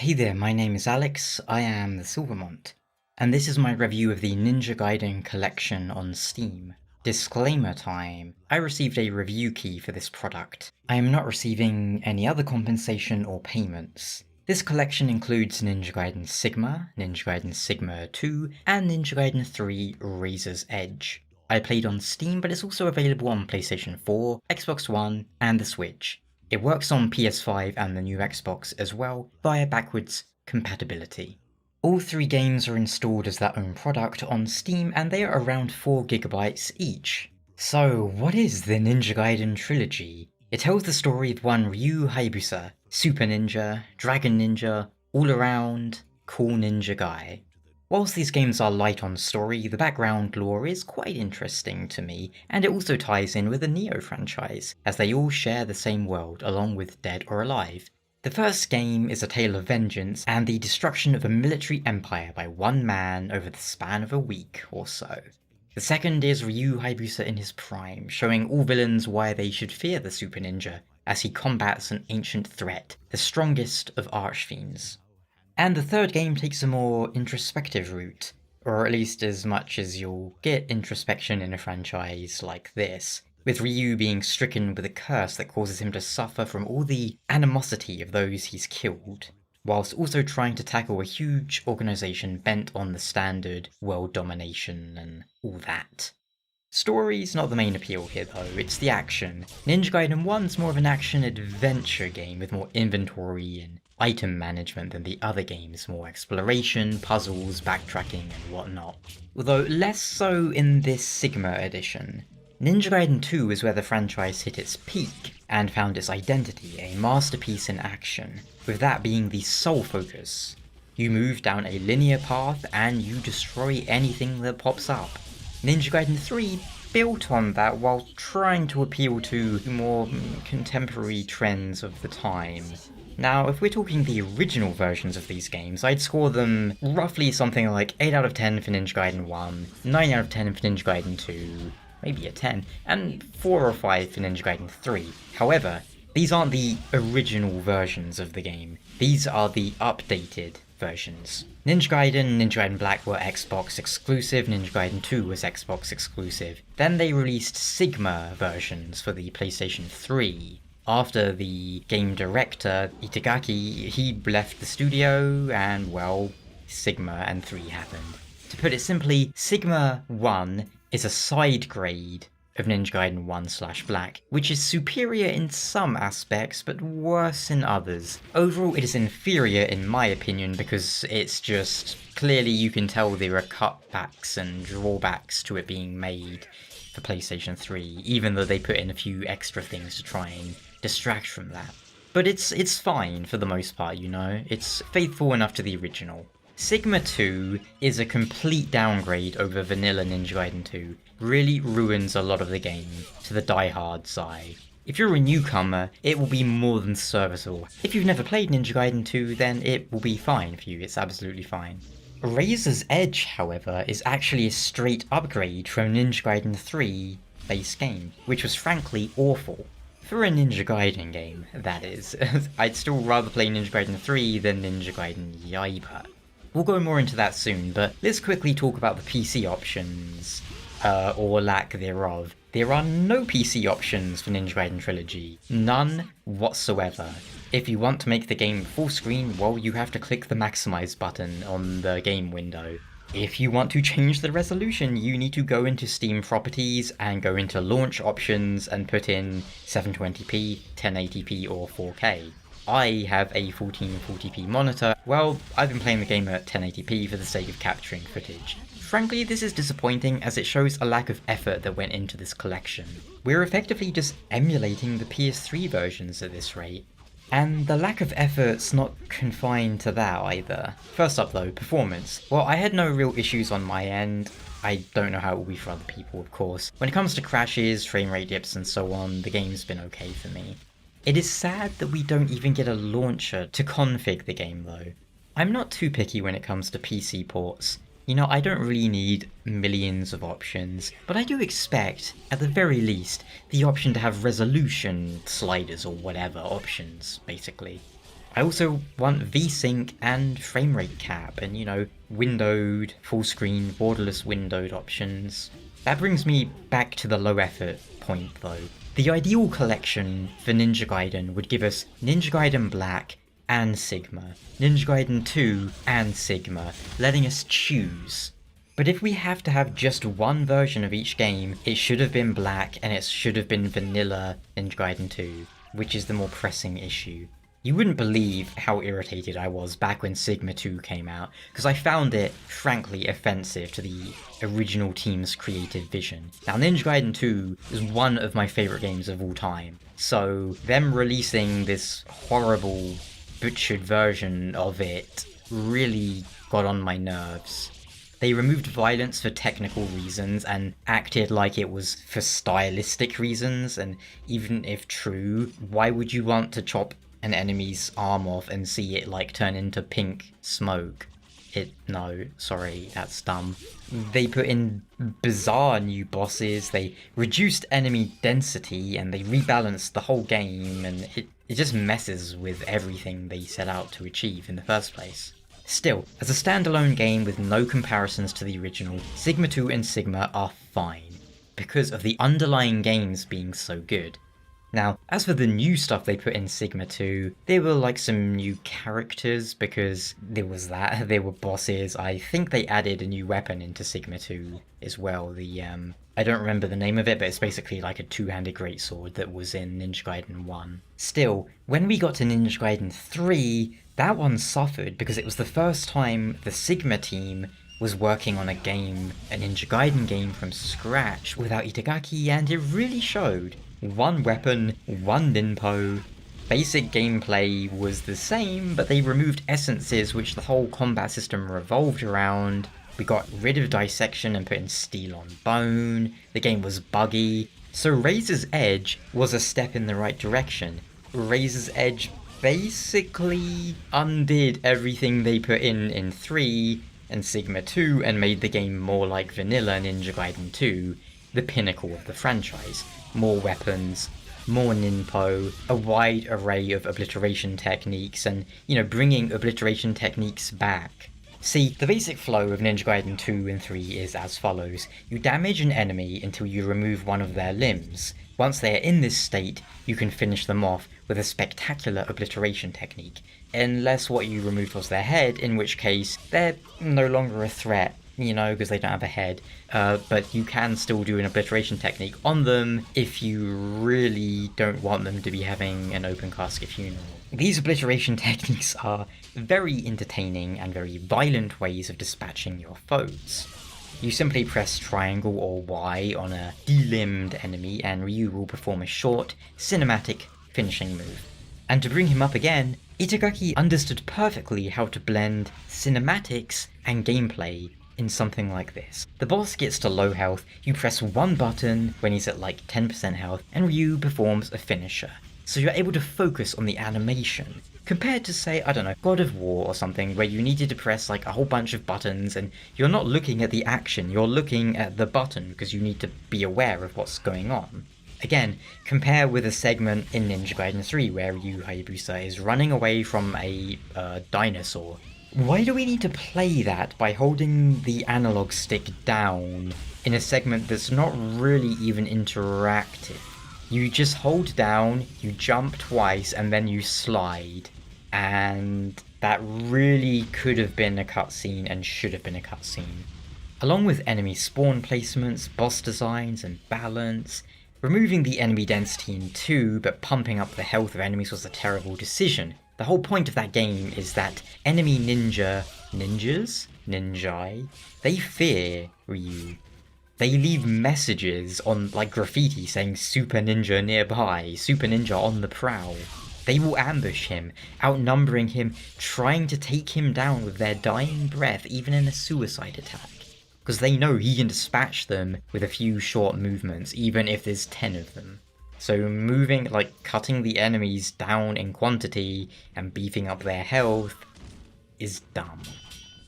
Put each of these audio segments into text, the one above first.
Hey there, my name is Alex, I am the Silver Mont, and this is my review of the Ninja Gaiden collection on Steam. Disclaimer time, I received a review key for this product. I am not receiving any other compensation or payments. This collection includes Ninja Gaiden Sigma, Ninja Gaiden Sigma 2, and Ninja Gaiden 3 Razor's Edge. I played on Steam, but it's also available on PlayStation 4, Xbox One, and the Switch. It works on PS5 and the new Xbox as well, via backwards compatibility. All three games are installed as their own product on Steam and they are around 4GB each. So what is the Ninja Gaiden trilogy? It tells the story of one Ryu Hayabusa, super ninja, dragon ninja, all around, cool ninja guy. Whilst these games are light on story, the background lore is quite interesting to me, and it also ties in with the Neo franchise, as they all share the same world along with Dead or Alive. The first game is a tale of vengeance and the destruction of a military empire by one man over the span of a week or so. The second is Ryu Hayabusa in his prime, showing all villains why they should fear the Super Ninja, as he combats an ancient threat, the strongest of archfiends. And the third game takes a more introspective route, or at least as much as you'll get introspection in a franchise like this, with Ryu being stricken with a curse that causes him to suffer from all the animosity of those he's killed, whilst also trying to tackle a huge organisation bent on the standard world domination and all that. Story's not the main appeal here though, it's the action. Ninja Gaiden 1's more of an action-adventure game with more inventory and item management than the other games, more exploration, puzzles, backtracking and whatnot. Although less so in this Sigma edition. Ninja Gaiden 2 is where the franchise hit its peak and found its identity, a masterpiece in action, with that being the sole focus. You move down a linear path and you destroy anything that pops up. Ninja Gaiden 3 built on that while trying to appeal to more contemporary trends of the time. Now, if we're talking the original versions of these games, I'd score them roughly something like 8 out of 10 for Ninja Gaiden 1, 9 out of 10 for Ninja Gaiden 2, maybe a 10, and 4 or 5 for Ninja Gaiden 3. However, these aren't the original versions of the game, these are the updated versions. Ninja Gaiden Black were Xbox exclusive, Ninja Gaiden 2 was Xbox exclusive. Then they released Sigma versions for the PlayStation 3. After the game director, Itagaki, he left the studio and, well, Sigma and 3 happened. To put it simply, Sigma 1 is a side grade of Ninja Gaiden 1/Black, which is superior in some aspects, but worse in others. Overall, it is inferior in my opinion because it's just, clearly you can tell there are cutbacks and drawbacks to it being made for PlayStation 3, even though they put in a few extra things to try and distract from that. But it's fine for the most part, you know? It's faithful enough to the original. Sigma 2 is a complete downgrade over vanilla Ninja Gaiden 2, really ruins a lot of the game to the diehards eye. If you're a newcomer, it will be more than serviceable. If you've never played Ninja Gaiden 2, then it will be fine for you, it's absolutely fine. Razor's Edge, however, is actually a straight upgrade from Ninja Gaiden 3 base game, which was frankly awful. For a Ninja Gaiden game, that is. I'd still rather play Ninja Gaiden 3 than Ninja Gaiden Yaiba. We'll go more into that soon, but let's quickly talk about the PC options, or lack thereof. There are no PC options for Ninja Gaiden Trilogy. None whatsoever. If you want to make the game full screen, well, you have to click the maximize button on the game window. If you want to change the resolution, you need to go into Steam properties and go into launch options and put in 720p, 1080p or 4K. I have a 1440p monitor. Well, I've been playing the game at 1080p for the sake of capturing footage. Frankly, this is disappointing as it shows a lack of effort that went into this collection. We're effectively just emulating the PS3 versions at this rate. And the lack of effort's not confined to that either. First up though, performance. Well, I had no real issues on my end. I don't know how it will be for other people, of course. When it comes to crashes, frame rate dips and so on, the game's been okay for me. It is sad that we don't even get a launcher to config the game though. I'm not too picky when it comes to PC ports. You know, I don't really need millions of options, but I do expect, at the very least, the option to have resolution sliders or whatever options, basically. I also want VSync and framerate cap and, windowed, full screen, borderless windowed options. That brings me back to the low effort point though. The ideal collection for Ninja Gaiden would give us Ninja Gaiden Black and Sigma, Ninja Gaiden 2 and Sigma, letting us choose. But if we have to have just one version of each game, it should have been Black and it should have been vanilla Ninja Gaiden 2, which is the more pressing issue. You wouldn't believe how irritated I was back when Sigma 2 came out, because I found it, frankly, offensive to the original team's creative vision. Now, Ninja Gaiden 2 is one of my favourite games of all time, so them releasing this horrible, butchered version of it really got on my nerves. They removed violence for technical reasons and acted like it was for stylistic reasons, and even if true, why would you want to chop an enemy's arm off and see it like turn into pink smoke? No, sorry, that's dumb. They put in bizarre new bosses, they reduced enemy density, and they rebalanced the whole game, and it just messes with everything they set out to achieve in the first place. Still, as a standalone game with no comparisons to the original, Sigma 2 and Sigma are fine, because of the underlying games being so good. Now, as for the new stuff they put in Sigma 2, there were like some new characters, because there was that, there were bosses. I think they added a new weapon into Sigma 2 as well, I don't remember the name of it, but it's basically like a two-handed greatsword that was in Ninja Gaiden 1. Still, when we got to Ninja Gaiden 3, that one suffered because it was the first time the Sigma team was working on a Ninja Gaiden game from scratch without Itagaki, and it really showed. One weapon, one ninpo. Basic gameplay was the same, but they removed essences which the whole combat system revolved around. We got rid of dissection and put in steel on bone. The game was buggy. So Razor's Edge was a step in the right direction. Razor's Edge basically undid everything they put in 3 and Sigma 2 and made the game more like vanilla Ninja Gaiden 2, the pinnacle of the franchise. More weapons, more ninpo, a wide array of obliteration techniques, and, bringing obliteration techniques back. See, the basic flow of Ninja Gaiden 2 and 3 is as follows. You damage an enemy until you remove one of their limbs. Once they are in this state, you can finish them off with a spectacular obliteration technique, unless what you removed was their head, in which case they're no longer a threat, because they don't have a head, but you can still do an obliteration technique on them if you really don't want them to be having an open casket funeral. These obliteration techniques are very entertaining and very violent ways of dispatching your foes. You simply press triangle or Y on a delimbed enemy and Ryu will perform a short, cinematic finishing move. And to bring him up again, Itagaki understood perfectly how to blend cinematics and gameplay in something like this. The boss gets to low health, you press one button when he's at like 10% health, and Ryu performs a finisher. So you're able to focus on the animation, compared to, say, I don't know, God of War or something, where you needed to press like a whole bunch of buttons and you're not looking at the action, you're looking at the button because you need to be aware of what's going on. Again, compare with a segment in Ninja Gaiden 3 where Ryu Hayabusa is running away from a dinosaur. Why do we need to play that by holding the analog stick down in a segment that's not really even interactive? You just hold down, you jump twice, and then you slide. And that really could have been a cutscene and should have been a cutscene. Along with enemy spawn placements, boss designs, and balance, removing the enemy density in 2 but pumping up the health of enemies was a terrible decision. The whole point of that game is that enemy ninjas, they fear Ryu. They leave messages on like graffiti saying Super Ninja nearby, Super Ninja on the prowl. They will ambush him, outnumbering him, trying to take him down with their dying breath, even in a suicide attack. Because they know he can dispatch them with a few short movements, even if there's 10 of them. So moving, like cutting the enemies down in quantity and beefing up their health is dumb.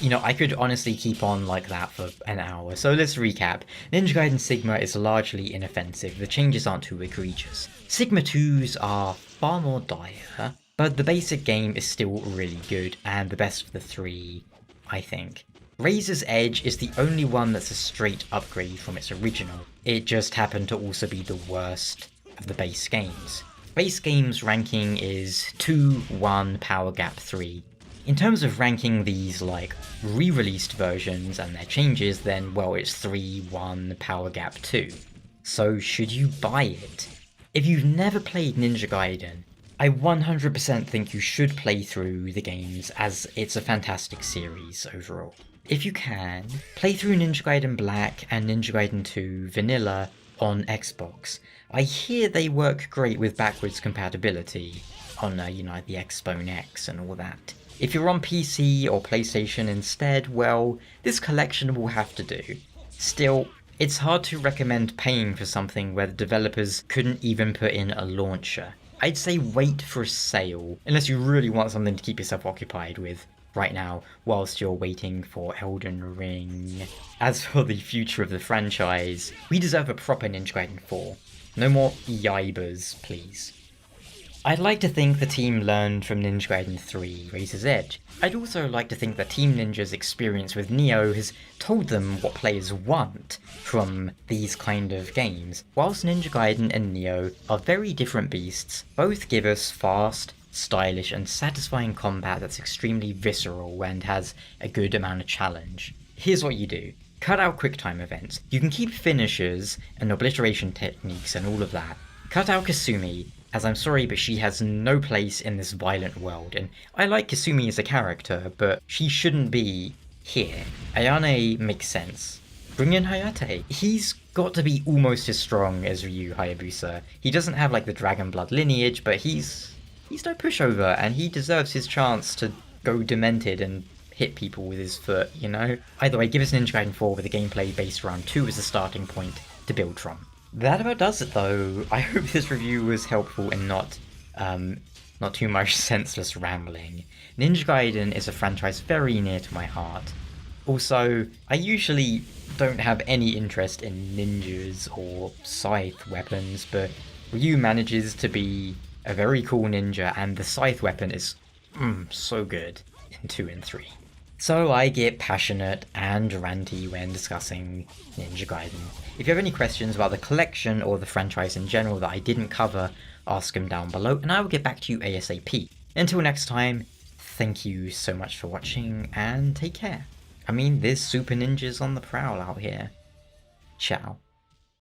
I could honestly keep on like that for an hour, so let's recap. Ninja Gaiden Sigma is largely inoffensive, the changes aren't too egregious. Sigma 2s are far more dire, but the basic game is still really good and the best of the three, I think. Razor's Edge is the only one that's a straight upgrade from its original. It just happened to also be the worst of the base games. Base games ranking is 2, 1, Power Gap 3. In terms of ranking these like re-released versions and their changes, then well, it's 3, 1, Power Gap 2. So should you buy it? If you've never played Ninja Gaiden, I 100% think you should play through the games as it's a fantastic series overall. If you can, play through Ninja Gaiden Black and Ninja Gaiden 2 Vanilla on Xbox. I hear they work great with backwards compatibility on, the Xbone X and all that. If you're on PC or PlayStation instead, well, this collection will have to do. Still, it's hard to recommend paying for something where the developers couldn't even put in a launcher. I'd say wait for a sale, unless you really want something to keep yourself occupied with right now, whilst you're waiting for Elden Ring. As for the future of the franchise, we deserve a proper Ninja Gaiden 4. No more Yaibas, please. I'd like to think the team learned from Ninja Gaiden 3, Razor's Edge. I'd also like to think that Team Ninja's experience with Neo has told them what players want from these kind of games. Whilst Ninja Gaiden and Neo are very different beasts, both give us fast, stylish and satisfying combat that's extremely visceral and has a good amount of challenge. Here's what you do. Cut out QuickTime events. You can keep finishers and obliteration techniques and all of that. Cut out Kasumi, as I'm sorry but she has no place in this violent world, and I like Kasumi as a character, but she shouldn't be here. Ayane makes sense. Bring in Hayate. He's got to be almost as strong as Ryu Hayabusa. He doesn't have like the Dragon Blood lineage, but he's no pushover, and he deserves his chance to go demented and hit people with his foot, you know? Either way, give us Ninja Gaiden 4 with a gameplay based around 2 as a starting point to build from. That about does it though. I hope this review was helpful and not too much senseless rambling. Ninja Gaiden is a franchise very near to my heart. Also, I usually don't have any interest in ninjas or scythe weapons, but Ryu manages to be a very cool ninja, and the scythe weapon is so good in 2 and 3. So I get passionate and ranty when discussing Ninja Gaiden. If you have any questions about the collection or the franchise in general that I didn't cover, ask them down below and I will get back to you ASAP. Until next time, thank you so much for watching and take care. I mean, there's super ninjas on the prowl out here. Ciao.